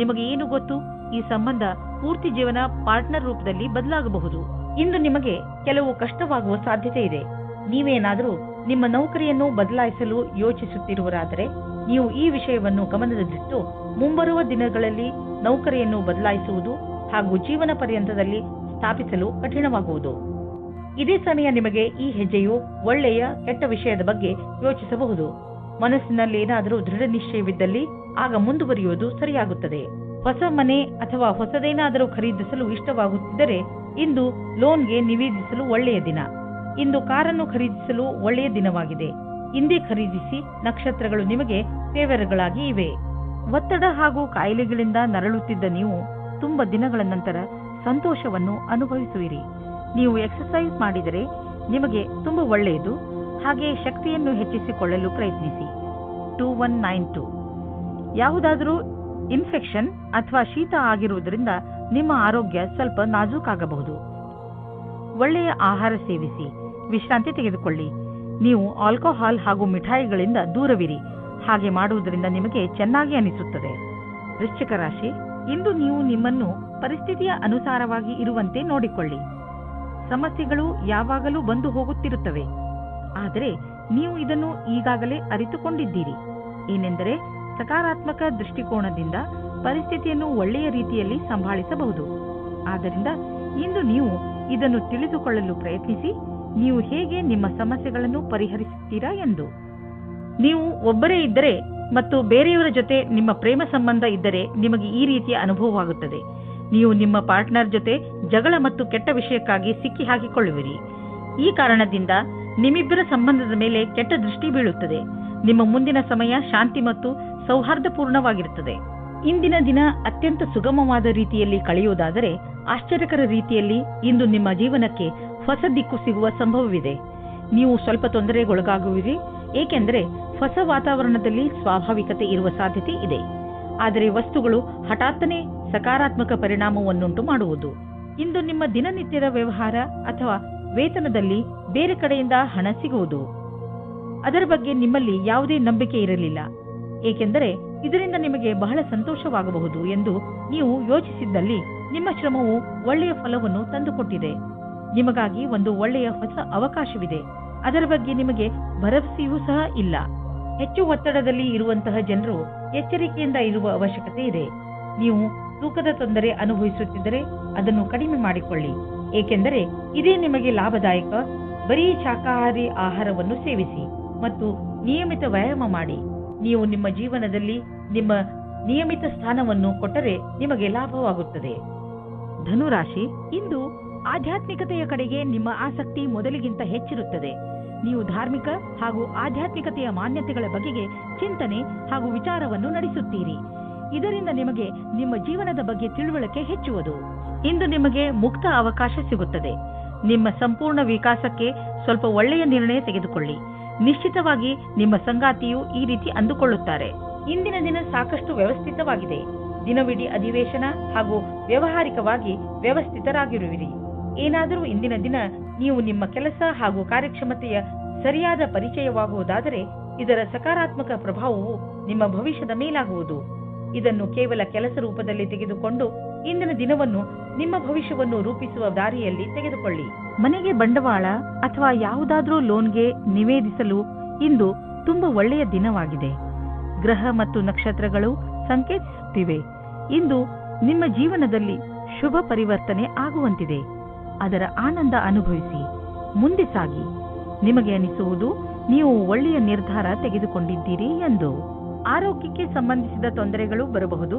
ನಿಮಗೆ ಏನು ಗೊತ್ತು, ಈ ಸಂಬಂಧ ಪೂರ್ತಿ ಜೀವನ ಪಾರ್ಟ್ನರ್ ರೂಪದಲ್ಲಿ ಬದಲಾಗಬಹುದು. ಇಂದು ನಿಮಗೆ ಕೆಲವು ಕಷ್ಟವಾಗುವ ಸಾಧ್ಯತೆ ಇದೆ. ನೀವೇನಾದರೂ ನಿಮ್ಮ ನೌಕರಿಯನ್ನು ಬದಲಾಯಿಸಲು ಯೋಚಿಸುತ್ತಿರುವರಾದರೆ ನೀವು ಈ ವಿಷಯವನ್ನು ಗಮನದಲ್ಲಿಟ್ಟು ಮುಂಬರುವ ದಿನಗಳಲ್ಲಿ ನೌಕರಿಯನ್ನು ಬದಲಾಯಿಸುವುದು ಹಾಗೂ ಜೀವನ ಪರ್ಯಂತದಲ್ಲಿ ಸ್ಥಾಪಿಸಲು ಕಠಿಣವಾಗುವುದು. ಇದೇ ಸಮಯ ನಿಮಗೆ ಈ ಹೆಜ್ಜೆಯು ಒಳ್ಳೆಯ ಕೆಟ್ಟ ವಿಷಯದ ಬಗ್ಗೆ ಯೋಚಿಸಬಹುದು. ಮನಸ್ಸಿನಲ್ಲಿ ಏನಾದರೂ ದೃಢ ನಿಶ್ಚಯವಿದ್ದಲ್ಲಿ ಆಗ ಮುಂದುವರಿಯುವುದು ಸರಿಯಾಗುತ್ತದೆ. ಹೊಸ ಮನೆ ಅಥವಾ ಹೊಸದೇನಾದರೂ ಖರೀದಿಸಲು ಇಷ್ಟವಾಗುತ್ತಿದ್ದರೆ ಇಂದು ಲೋನ್ಗೆ ನಿವೇದಿಸಲು ಒಳ್ಳೆಯ ದಿನ. ಇಂದು ಕಾರನ್ನು ಖರೀದಿಸಲು ಒಳ್ಳೆಯ ದಿನವಾಗಿದೆ. ಇಂದೇ ಖರೀದಿಸಿ, ನಕ್ಷತ್ರಗಳು ನಿಮಗೆ ಫೇವರ್ಗಳಾಗಿ ಇವೆ. ಒತ್ತಡ ಹಾಗೂ ಕಾಯಿಲೆಗಳಿಂದ ನರಳುತ್ತಿದ್ದ ನೀವು ತುಂಬ ದಿನಗಳ ನಂತರ ಸಂತೋಷವನ್ನು ಅನುಭವಿಸುವಿರಿ. ನೀವು ಎಕ್ಸರ್ಸೈಸ್ ಮಾಡಿದರೆ ನಿಮಗೆ ತುಂಬ ಒಳ್ಳೆಯದು. ಹಾಗೆ ಶಕ್ತಿಯನ್ನು ಹೆಚ್ಚಿಸಿಕೊಳ್ಳಲು ಪ್ರಯತ್ನಿಸಿ. 2192 ಯಾವುದಾದರೂ ಇನ್ಫೆಕ್ಷನ್ ಅಥವಾ ಶೀತ ಆಗಿರುವುದರಿಂದ ನಿಮ್ಮ ಆರೋಗ್ಯ ಸ್ವಲ್ಪ ನಾಜೂಕಾಗಬಹುದು. ಒಳ್ಳೆಯ ಆಹಾರ ಸೇವಿಸಿ, ವಿಶ್ರಾಂತಿ ತೆಗೆದುಕೊಳ್ಳಿ. ನೀವು ಆಲ್ಕೋಹಾಲ್ ಹಾಗೂ ಮಿಠಾಯಿಗಳಿಂದ ದೂರವಿರಿ. ಹಾಗೆ ಮಾಡುವುದರಿಂದ ನಿಮಗೆ ಚೆನ್ನಾಗಿ ಅನಿಸುತ್ತದೆ. ವೃಶ್ಚಿಕ ರಾಶಿ, ಇಂದು ನೀವು ನಿಮ್ಮನ್ನು ಪರಿಸ್ಥಿತಿಯ ಅನುಸಾರವಾಗಿ ಇರುವಂತೆ ನೋಡಿಕೊಳ್ಳಿ. ಸಮಸ್ಯೆಗಳು ಯಾವಾಗಲೂ ಬಂದು ಹೋಗುತ್ತಿರುತ್ತವೆ, ಆದರೆ ನೀವು ಇದನ್ನು ಈಗಾಗಲೇ ಅರಿತುಕೊಂಡಿದ್ದೀರಿ. ಏನೆಂದರೆ ಸಕಾರಾತ್ಮಕ ದೃಷ್ಟಿಕೋನದಿಂದ ಪರಿಸ್ಥಿತಿಯನ್ನು ಒಳ್ಳೆಯ ರೀತಿಯಲ್ಲಿ ಸಂಭಾಳಿಸಬಹುದು. ಆದ್ದರಿಂದ ಇಂದು ನೀವು ಇದನ್ನು ತಿಳಿದುಕೊಳ್ಳಲು ಪ್ರಯತ್ನಿಸಿ, ನೀವು ಹೇಗೆ ನಿಮ್ಮ ಸಮಸ್ಯೆಗಳನ್ನು ಪರಿಹರಿಸುತ್ತೀರಾ ಎಂದು. ನೀವು ಒಬ್ಬರೇ ಇದ್ದರೆ ಮತ್ತು ಬೇರೆಯವರ ಜೊತೆ ನಿಮ್ಮ ಪ್ರೇಮ ಸಂಬಂಧ ಇದ್ದರೆ ನಿಮಗೆ ಈ ರೀತಿಯ ಅನುಭವವಾಗುತ್ತದೆ. ನೀವು ನಿಮ್ಮ ಪಾರ್ಟ್ನರ್ ಜೊತೆ ಜಗಳ ಮತ್ತು ಕೆಟ್ಟ ವಿಷಯಕ್ಕಾಗಿ ಸಿಕ್ಕಿ ಹಾಕಿಕೊಳ್ಳುವಿರಿ. ಈ ಕಾರಣದಿಂದ ನಿಮ್ಮಿಬ್ಬರ ಸಂಬಂಧದ ಮೇಲೆ ಕೆಟ್ಟ ದೃಷ್ಟಿ ಬೀಳುತ್ತದೆ. ನಿಮ್ಮ ಮುಂದಿನ ಸಮಯ ಶಾಂತಿ ಮತ್ತು ಸೌಹಾರ್ದಪೂರ್ಣವಾಗಿರುತ್ತದೆ. ಇಂದಿನ ದಿನ ಅತ್ಯಂತ ಸುಗಮವಾದ ರೀತಿಯಲ್ಲಿ ಕಳೆಯುವುದಾದರೆ ಆಶ್ಚರ್ಯಕರ ರೀತಿಯಲ್ಲಿ ಇಂದು ನಿಮ್ಮ ಜೀವನಕ್ಕೆ ಹೊಸ ದಿಕ್ಕು ಸಿಗುವ ಸಂಭವವಿದೆ. ನೀವು ಸ್ವಲ್ಪ ತೊಂದರೆಗೊಳಗಾಗುವಿರಿ, ಏಕೆಂದರೆ ಹೊಸ ವಾತಾವರಣದಲ್ಲಿ ಸ್ವಾಭಾವಿಕತೆ ಇರುವ ಸಾಧ್ಯತೆ ಇದೆ. ಆದರೆ ವಸ್ತುಗಳು ಹಠಾತ್ತನೆ ಸಕಾರಾತ್ಮಕ ಪರಿಣಾಮವನ್ನುಂಟು ಮಾಡುವುದು. ಇಂದು ನಿಮ್ಮ ದಿನನಿತ್ಯದ ವ್ಯವಹಾರ ಅಥವಾ ವೇತನದಲ್ಲಿ ಬೇರೆ ಕಡೆಯಿಂದ ಹಣ ಸಿಗುವುದು. ಅದರ ಬಗ್ಗೆ ನಿಮ್ಮಲ್ಲಿ ಯಾವುದೇ ನಂಬಿಕೆ ಇರಲಿಲ್ಲ, ಏಕೆಂದರೆ ಇದರಿಂದ ನಿಮಗೆ ಬಹಳ ಸಂತೋಷವಾಗಬಹುದು ಎಂದು ನೀವು ಯೋಚಿಸಿದ್ದಲ್ಲಿ ನಿಮ್ಮ ಶ್ರಮವು ಒಳ್ಳೆಯ ಫಲವನ್ನು ತಂದುಕೊಟ್ಟಿದೆ. ನಿಮಗಾಗಿ ಒಂದು ಒಳ್ಳೆಯ ಹೊಸ ಅವಕಾಶವಿದೆ. ಅದರ ಬಗ್ಗೆ ನಿಮಗೆ ಭರವಸೆಯೂ ಸಹ ಇಲ್ಲ. ಹೆಚ್ಚು ಒತ್ತಡದಲ್ಲಿ ಇರುವಂತಹ ಜನರು ಎಚ್ಚರಿಕೆಯಿಂದ ಇರುವ ಅವಶ್ಯಕತೆ ಇದೆ. ನೀವು ತೂಕದ ತೊಂದರೆ ಅನುಭವಿಸುತ್ತಿದ್ದರೆ ಅದನ್ನು ಕಡಿಮೆ ಮಾಡಿಕೊಳ್ಳಿ, ಏಕೆಂದರೆ ಇದೇ ನಿಮಗೆ ಲಾಭದಾಯಕ. ಬರೀ ಶಾಕಾಹಾರಿ ಆಹಾರವನ್ನು ಸೇವಿಸಿ ಮತ್ತು ನಿಯಮಿತ ವ್ಯಾಯಾಮ ಮಾಡಿ. ನೀವು ನಿಮ್ಮ ಜೀವನದಲ್ಲಿ ನಿಮ್ಮ ನಿಯಮಿತ ಸ್ಥಾನವನ್ನು ಕೊಟ್ಟರೆ ನಿಮಗೆ ಲಾಭವಾಗುತ್ತದೆ. ಧನುರಾಶಿ, ಇಂದು ಆಧ್ಯಾತ್ಮಿಕತೆಯ ಕಡೆಗೆ ನಿಮ್ಮ ಆಸಕ್ತಿ ಮೊದಲಿಗಿಂತ ಹೆಚ್ಚಿರುತ್ತದೆ. ನೀವು ಧಾರ್ಮಿಕ ಹಾಗೂ ಆಧ್ಯಾತ್ಮಿಕತೆಯ ಮಾನ್ಯತೆಗಳ ಬಗೆಗೆ ಚಿಂತನೆ ಹಾಗೂ ವಿಚಾರವನ್ನು ನಡೆಸುತ್ತೀರಿ. ಇದರಿಂದ ನಿಮಗೆ ನಿಮ್ಮ ಜೀವನದ ಬಗ್ಗೆ ತಿಳುವಳಿಕೆ ಹೆಚ್ಚುವುದು. ಇಂದು ನಿಮಗೆ ಮುಕ್ತ ಅವಕಾಶ ಸಿಗುತ್ತದೆ. ನಿಮ್ಮ ಸಂಪೂರ್ಣ ವಿಕಾಸಕ್ಕೆ ಸ್ವಲ್ಪ ಒಳ್ಳೆಯ ನಿರ್ಣಯ ತೆಗೆದುಕೊಳ್ಳಿ. ನಿಶ್ಚಿತವಾಗಿ ನಿಮ್ಮ ಸಂಗಾತಿಯು ಈ ರೀತಿ ಅಂದುಕೊಳ್ಳುತ್ತಾರೆ. ಇಂದಿನ ದಿನ ಸಾಕಷ್ಟು ವ್ಯವಸ್ಥಿತವಾಗಿದೆ. ದಿನವಿಡೀ ಅಧಿವೇಶನ ಹಾಗೂ ವ್ಯವಹಾರಿಕವಾಗಿ ವ್ಯವಸ್ಥಿತರಾಗಿರುವಿರಿ. ಏನಾದರೂ ಇಂದಿನ ದಿನ ನೀವು ನಿಮ್ಮ ಕೆಲಸ ಹಾಗೂ ಕಾರ್ಯಕ್ಷಮತೆಯ ಸರಿಯಾದ ಪರಿಚಯವಾಗುವುದಾದರೆ ಇದರ ಸಕಾರಾತ್ಮಕ ಪ್ರಭಾವವು ನಿಮ್ಮ ಭವಿಷ್ಯದ ಮೇಲಾಗುವುದು. ಇದನ್ನು ಕೇವಲ ಕೆಲಸ ರೂಪದಲ್ಲಿ ತೆಗೆದುಕೊಂಡು ಇಂದಿನ ದಿನವನ್ನು ನಿಮ್ಮ ಭವಿಷ್ಯವನ್ನು ರೂಪಿಸುವ ದಾರಿಯಲ್ಲಿ ತೆಗೆದುಕೊಳ್ಳಿ. ಮನೆಗೆ ಬಂಡವಾಳ ಅಥವಾ ಯಾವುದಾದ್ರೂ ಲೋನ್ಗೆ ನಿವೇದಿಸಲು ಇಂದು ತುಂಬಾ ಒಳ್ಳೆಯ ದಿನವಾಗಿದೆ. ಗ್ರಹ ಮತ್ತು ನಕ್ಷತ್ರಗಳು ಸಂಕೇತಿಸುತ್ತಿವೆ. ಇಂದು ನಿಮ್ಮ ಜೀವನದಲ್ಲಿ ಶುಭ ಪರಿವರ್ತನೆ ಆಗುವಂತಿದೆ. ಅದರ ಆನಂದ ಅನುಭವಿಸಿ ಮುಂದೆ ಸಾಗಿ. ನಿಮಗೆ ಅನಿಸುವುದು ನೀವು ಒಳ್ಳೆಯ ನಿರ್ಧಾರ ತೆಗೆದುಕೊಂಡಿದ್ದೀರಿ ಎಂದು. ಆರೋಗ್ಯಕ್ಕೆ ಸಂಬಂಧಿಸಿದ ತೊಂದರೆಗಳು ಬರಬಹುದು.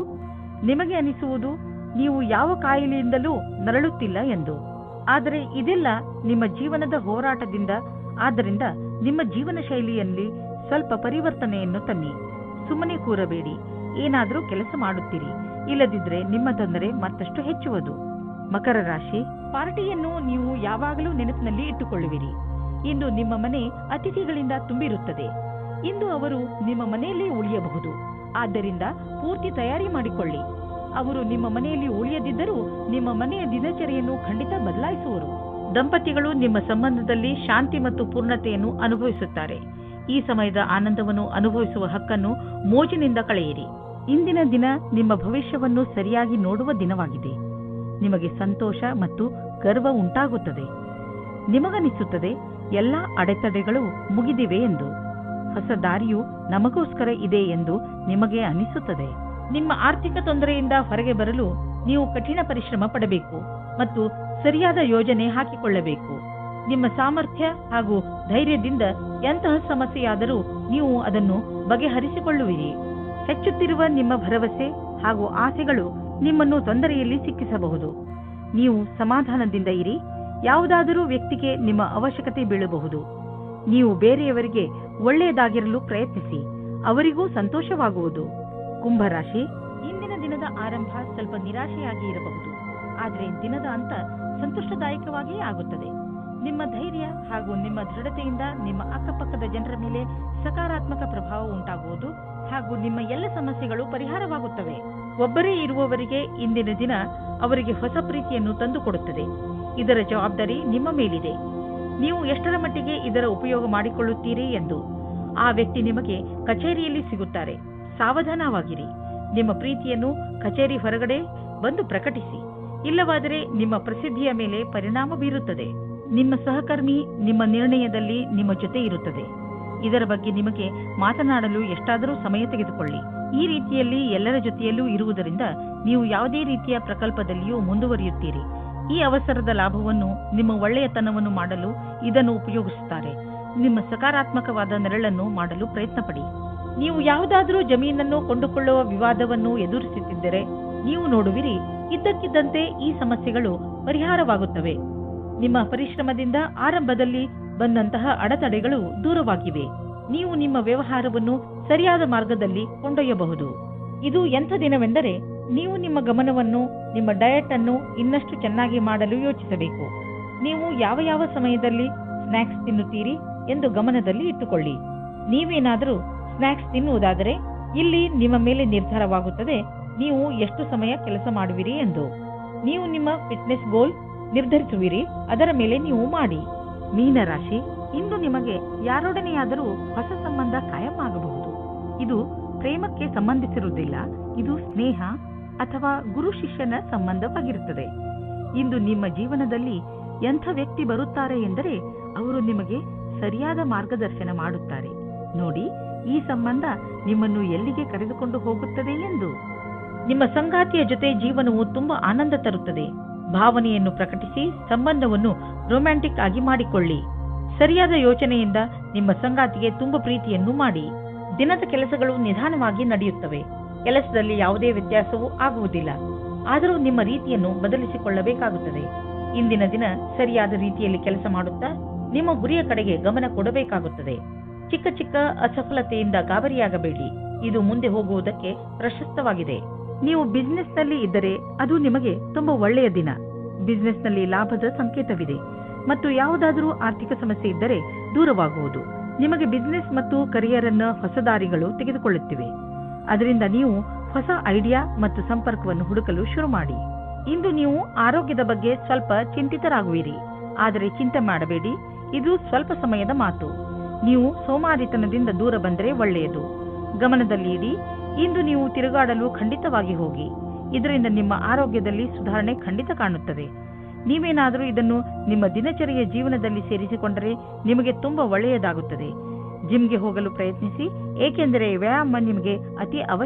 ನಿಮಗೆ ಅನಿಸುವುದು ನೀವು ಯಾವ ಕಾಯಿಲೆಯಿಂದಲೂ ನರಳುತ್ತಿಲ್ಲ ಎಂದು. ಆದರೆ ಇದೆಲ್ಲ ನಿಮ್ಮ ಜೀವನದ ಹೋರಾಟದಿಂದ. ಆದ್ದರಿಂದ ನಿಮ್ಮ ಜೀವನ ಶೈಲಿಯಲ್ಲಿ ಸ್ವಲ್ಪ ಪರಿವರ್ತನೆಯನ್ನು ತನ್ನಿ. ಸುಮ್ಮನೆ ಕೂರಬೇಡಿ, ಏನಾದರೂ ಕೆಲಸ ಮಾಡುತ್ತೀರಿ. ಇಲ್ಲದಿದ್ದರೆ ನಿಮ್ಮ ತೊಂದರೆ ಮತ್ತಷ್ಟು ಹೆಚ್ಚುವುದು. ಮಕರ ರಾಶಿ, ಪಾರ್ಟಿಯನ್ನು ನೀವು ಯಾವಾಗಲೂ ನೆನಪಿನಲ್ಲಿ ಇಟ್ಟುಕೊಳ್ಳುವಿರಿ. ಇಂದು ನಿಮ್ಮ ಮನೆ ಅತಿಥಿಗಳಿಂದ ತುಂಬಿರುತ್ತದೆ. ಇಂದು ಅವರು ನಿಮ್ಮ ಮನೆಯಲ್ಲೇ ಉಳಿಯಬಹುದು. ಆದ್ದರಿಂದ ಪೂರ್ತಿ ತಯಾರಿ ಮಾಡಿಕೊಳ್ಳಿ. ಅವರು ನಿಮ್ಮ ಮನೆಯಲ್ಲಿ ಉಳಿಯದಿದ್ದರೂ ನಿಮ್ಮ ಮನೆಯ ದಿನಚರಿಯನ್ನು ಖಂಡಿತ ಬದಲಾಯಿಸುವರು. ದಂಪತಿಗಳು ನಿಮ್ಮ ಸಂಬಂಧದಲ್ಲಿ ಶಾಂತಿ ಮತ್ತು ಪೂರ್ಣತೆಯನ್ನು ಅನುಭವಿಸುತ್ತಾರೆ. ಈ ಸಮಯದ ಆನಂದವನ್ನು ಅನುಭವಿಸುವ ಹಕ್ಕನ್ನು ಮೋಜಿನಿಂದ ಕಳೆಯಿರಿ. ಇಂದಿನ ದಿನ ನಿಮ್ಮ ಭವಿಷ್ಯವನ್ನು ಸರಿಯಾಗಿ ನೋಡುವ ದಿನವಾಗಿದೆ. ನಿಮಗೆ ಸಂತೋಷ ಮತ್ತು ಗರ್ವ ಉಂಟಾಗುತ್ತದೆ. ನಿಮಗನಿಸುತ್ತದೆ ಎಲ್ಲ ಅಡೆತಡೆಗಳು ಮುಗಿದಿವೆ ಎಂದು. ಹೊಸ ದಾರಿಯು ನಮಗೋಸ್ಕರ ಇದೆ ಎಂದು ನಿಮಗೆ ಅನಿಸುತ್ತದೆ. ನಿಮ್ಮ ಆರ್ಥಿಕ ತೊಂದರೆಯಿಂದ ಹೊರಗೆ ಬರಲು ನೀವು ಕಠಿಣ ಪರಿಶ್ರಮ ಪಡಬೇಕು ಮತ್ತು ಸರಿಯಾದ ಯೋಜನೆ ಹಾಕಿಕೊಳ್ಳಬೇಕು. ನಿಮ್ಮ ಸಾಮರ್ಥ್ಯ ಹಾಗೂ ಧೈರ್ಯದಿಂದ ಎಂತಹ ಸಮಸ್ಯೆಯಾದರೂ ನೀವು ಅದನ್ನು ಬಗೆಹರಿಸಿಕೊಳ್ಳುವಿರಿ. ಹೆಚ್ಚುತ್ತಿರುವ ನಿಮ್ಮ ಭರವಸೆ ಹಾಗೂ ಆಸೆಗಳು ನಿಮ್ಮನ್ನು ತೊಂದರೆಯಲ್ಲಿ ಸಿಕ್ಕಿಸಬಹುದು. ನೀವು ಸಮಾಧಾನದಿಂದ ಇರಿ. ಯಾವುದಾದರೂ ವ್ಯಕ್ತಿಗೆ ನಿಮ್ಮ ಅವಶ್ಯಕತೆ ಬೀಳಬಹುದು. ನೀವು ಬೇರೆಯವರಿಗೆ ಒಳ್ಳೆಯದಾಗಿರಲು ಪ್ರಯತ್ನಿಸಿ. ಅವರಿಗೂ ಸಂತೋಷವಾಗುವುದು. ಕುಂಭರಾಶಿ, ಇಂದಿನ ದಿನದ ಆರಂಭ ಸ್ವಲ್ಪ ನಿರಾಶೆಯಾಗಿ ಇರಬಹುದು. ಆದರೆ ದಿನದ ಅಂತ ಸಂತೋಷದಾಯಕವಾಗಿಯೇ ಆಗುತ್ತದೆ. ನಿಮ್ಮ ಧೈರ್ಯ ಹಾಗೂ ನಿಮ್ಮ ದೃಢತೆಯಿಂದ ನಿಮ್ಮ ಅಕ್ಕಪಕ್ಕದ ಜನರ ಮೇಲೆ ಸಕಾರಾತ್ಮಕ ಪ್ರಭಾವ ಉಂಟಾಗುವುದು ಹಾಗೂ ನಿಮ್ಮ ಎಲ್ಲ ಸಮಸ್ಯೆಗಳು ಪರಿಹಾರವಾಗುತ್ತವೆ. ಒಬ್ಬರೇ ಇರುವವರಿಗೆ ಇಂದಿನ ದಿನ ಅವರಿಗೆ ಹೊಸ ಪ್ರೀತಿಯನ್ನು ತಂದುಕೊಡುತ್ತದೆ. ಇದರ ಜವಾಬ್ದಾರಿ ನಿಮ್ಮ ಮೇಲಿದೆ. ನೀವು ಎಷ್ಟರ ಮಟ್ಟಿಗೆ ಇದರ ಉಪಯೋಗ ಮಾಡಿಕೊಳ್ಳುತ್ತೀರಿ ಎಂದು. ಆ ವ್ಯಕ್ತಿ ನಿಮಗೆ ಕಚೇರಿಯಲ್ಲಿ ಸಿಗುತ್ತಾರೆ. ಸಾವಧಾನವಾಗಿರಿ. ನಿಮ್ಮ ಪ್ರೀತಿಯನ್ನು ಕಚೇರಿ ಹೊರಗಡೆ ಬಂದು ಪ್ರಕಟಿಸಿ. ಇಲ್ಲವಾದರೆ ನಿಮ್ಮ ಪ್ರಸಿದ್ಧಿಯ ಮೇಲೆ ಪರಿಣಾಮ ಬೀರುತ್ತದೆ. ನಿಮ್ಮ ಸಹಕರ್ಮಿ ನಿಮ್ಮ ನಿರ್ಣಯದಲ್ಲಿ ನಿಮ್ಮ ಜೊತೆ ಇರುತ್ತದೆ. ಇದರ ಬಗ್ಗೆ ನಿಮಗೆ ಮಾತನಾಡಲು ಎಷ್ಟಾದರೂ ಸಮಯ ತೆಗೆದುಕೊಳ್ಳಿ. ಈ ರೀತಿಯಲ್ಲಿ ಎಲ್ಲರ ಜೊತೆಯಲ್ಲೂ ಇರುವುದರಿಂದ ನೀವು ಯಾವುದೇ ರೀತಿಯ ಪ್ರಕಲ್ಪದಲ್ಲಿಯೂ ಮುಂದುವರಿಯುತ್ತೀರಿ. ಈ ಅವಸರದ ಲಾಭವನ್ನು ನಿಮ್ಮ ಒಳ್ಳೆಯತನವನ್ನು ಮಾಡಲು ಇದನ್ನು ಉಪಯೋಗಿಸುತ್ತಾರೆ. ನಿಮ್ಮ ಸಕಾರಾತ್ಮಕವಾದ ನೆರಳನ್ನು ಮಾಡಲು ಪ್ರಯತ್ನಪಡಿ. ನೀವು ಯಾವುದಾದರೂ ಜಮೀನನ್ನು ಕೊಂಡುಕೊಳ್ಳುವ ವಿವಾದವನ್ನು ಎದುರಿಸುತ್ತಿದ್ದರೆ ನೀವು ನೋಡುವಿರಿ, ಇದ್ದಕ್ಕಿದ್ದಂತೆ ಈ ಸಮಸ್ಯೆಗಳು ಪರಿಹಾರವಾಗುತ್ತವೆ. ನಿಮ್ಮ ಪರಿಶ್ರಮದಿಂದ ಆರಂಭದಲ್ಲಿ ಬಂದಂತಹ ಅಡೆತಡೆಗಳು ದೂರವಾಗಿವೆ. ನೀವು ನಿಮ್ಮ ವ್ಯವಹಾರವನ್ನು ಸರಿಯಾದ ಮಾರ್ಗದಲ್ಲಿ ಕೊಂಡೊಯ್ಯಬಹುದು. ಇದು ಎಂಥ ದಿನವೆಂದರೆ ನೀವು ನಿಮ್ಮ ಗಮನವನ್ನು ನಿಮ್ಮ ಡಯಟ್ ಅನ್ನು ಇನ್ನಷ್ಟು ಚೆನ್ನಾಗಿ ಮಾಡಲು ಯೋಚಿಸಬೇಕು. ನೀವು ಯಾವ ಸಮಯದಲ್ಲಿ ಸ್ನ್ಯಾಕ್ಸ್ ತಿನ್ನುತ್ತೀರಿ ಎಂದು ಗಮನದಲ್ಲಿ ಇಟ್ಟುಕೊಳ್ಳಿ. ನೀವೇನಾದರೂ ಸ್ನ್ಯಾಕ್ಸ್ ತಿನ್ನುವುದಾದರೆ ಇಲ್ಲಿ ನಿಮ್ಮ ಮೇಲೆ ನಿರ್ಧಾರವಾಗುತ್ತದೆ ನೀವು ಎಷ್ಟು ಸಮಯ ಕೆಲಸ ಮಾಡುವಿರಿ ಎಂದು. ನೀವು ನಿಮ್ಮ ಫಿಟ್ನೆಸ್ ಗೋಲ್ ನಿರ್ಧರಿಸುವಿರಿ, ಅದರ ಮೇಲೆ ನೀವು ಮಾಡಿ. ಮೀನರಾಶಿ, ಇಂದು ನಿಮಗೆ ಯಾರೊಡನೆಯಾದರೂ ಹೊಸ ಸಂಬಂಧ ಕಾಯಂ ಆಗಬಹುದು. ಇದು ಪ್ರೇಮಕ್ಕೆ ಸಂಬಂಧಿಸಿರುವುದಿಲ್ಲ. ಇದು ಸ್ನೇಹ ಅಥವಾ ಗುರು ಶಿಷ್ಯನ ಸಂಬಂಧವಾಗಿರುತ್ತದೆ. ಇಂದು ನಿಮ್ಮ ಜೀವನದಲ್ಲಿ ಎಂಥ ವ್ಯಕ್ತಿ ಬರುತ್ತಾರೆ ಎಂದರೆ ಅವರು ನಿಮಗೆ ಸರಿಯಾದ ಮಾರ್ಗದರ್ಶನ ಮಾಡುತ್ತಾರೆ. ನೋಡಿ, ಈ ಸಂಬಂಧ ನಿಮ್ಮನ್ನು ಎಲ್ಲಿಗೆ ಕರೆದುಕೊಂಡು ಹೋಗುತ್ತದೆ ಎಂದು. ನಿಮ್ಮ ಸಂಗಾತಿಯ ಜೊತೆ ಜೀವನವು ತುಂಬಾ ಆನಂದ ತರುತ್ತದೆ. ಭಾವನೆಯನ್ನು ಪ್ರಕಟಿಸಿ ಸಂಬಂಧವನ್ನು ರೊಮ್ಯಾಂಟಿಕ್ ಆಗಿ ಮಾಡಿಕೊಳ್ಳಿ. ಸರಿಯಾದ ಯೋಚನೆಯಿಂದ ನಿಮ್ಮ ಸಂಗಾತಿಗೆ ತುಂಬ ಪ್ರೀತಿಯನ್ನು ಮಾಡಿ. ದಿನದ ಕೆಲಸಗಳು ನಿಧಾನವಾಗಿ ನಡೆಯುತ್ತವೆ. ಕೆಲಸದಲ್ಲಿ ಯಾವುದೇ ವ್ಯತ್ಯಾಸವೂ ಆಗುವುದಿಲ್ಲ. ಆದರೂ ನಿಮ್ಮ ರೀತಿಯನ್ನು ಬದಲಿಸಿಕೊಳ್ಳಬೇಕಾಗುತ್ತದೆ. ಇಂದಿನ ದಿನ ಸರಿಯಾದ ರೀತಿಯಲ್ಲಿ ಕೆಲಸ ಮಾಡುತ್ತಾ ನಿಮ್ಮ ಗುರಿಯ ಕಡೆಗೆ ಗಮನ ಕೊಡಬೇಕಾಗುತ್ತದೆ. ಚಿಕ್ಕ ಚಿಕ್ಕ ಅಸಫಲತೆಯಿಂದ ಗಾಬರಿಯಾಗಬೇಡಿ. ಇದು ಮುಂದೆ ಹೋಗುವುದಕ್ಕೆ ಪ್ರಶಸ್ತವಾಗಿದೆ. ನೀವು ಬಿಸಿನೆಸ್ನಲ್ಲಿ ಇದ್ದರೆ ಅದು ನಿಮಗೆ ತುಂಬಾ ಒಳ್ಳೆಯ ದಿನ. ಬಿಸಿನೆಸ್ನಲ್ಲಿ ಲಾಭದ ಸಂಕೇತವಿದೆ ಮತ್ತು ಯಾವುದಾದರೂ ಆರ್ಥಿಕ ಸಮಸ್ಯೆ ಇದ್ದರೆ ದೂರವಾಗುವುದು. ನಿಮಗೆ ಬಿಸಿನೆಸ್ ಮತ್ತು ಕರಿಯರ್ ಅನ್ನು ಹೊಸ ದಾರಿಗಳು ತೆಗೆದುಕೊಳ್ಳುತ್ತಿವೆ. ಅದರಿಂದ ನೀವು ಹೊಸ ಐಡಿಯಾ ಮತ್ತು ಸಂಪರ್ಕವನ್ನು ಹುಡುಕಲು ಶುರು ಮಾಡಿ. ಇಂದು ನೀವು ಆರೋಗ್ಯದ ಬಗ್ಗೆ ಸ್ವಲ್ಪ ಚಿಂತಿತರಾಗುವಿರಿ. ಆದರೆ ಚಿಂತೆ ಮಾಡಬೇಡಿ, ಇದು ಸ್ವಲ್ಪ ಸಮಯದ ಮಾತು. ನೀವು ಸೋಮಾರಿತನದಿಂದ ದೂರ ಬಂದರೆ ಒಳ್ಳೆಯದು. ಗಮನದಲ್ಲಿ ಇಡಿ, ಇಂದು ನೀವು ತಿರುಗಾಡಲು ಖಂಡಿತವಾಗಿ ಹೋಗಿ. ಇದರಿಂದ ನಿಮ್ಮ ಆರೋಗ್ಯದಲ್ಲಿ ಸುಧಾರಣೆ ಖಂಡಿತ ಕಾಣುತ್ತದೆ. ನೀವೇನಾದರೂ ಇದನ್ನು ನಿಮ್ಮ ದಿನಚರಿಯ ಜೀವನದಲ್ಲಿ ಸೇರಿಸಿಕೊಂಡರೆ ನಿಮಗೆ ತುಂಬಾ ಒಳ್ಳೆಯದಾಗುತ್ತದೆ. ಜಿಮ್ಗೆ ಹೋಗಲು ಪ್ರಯತ್ನಿಸಿ, ಏಕೆಂದರೆ ವ್ಯಾಯಾಮ ನಿಮಗೆ ಅತಿ ಅವಶ್ಯಕ.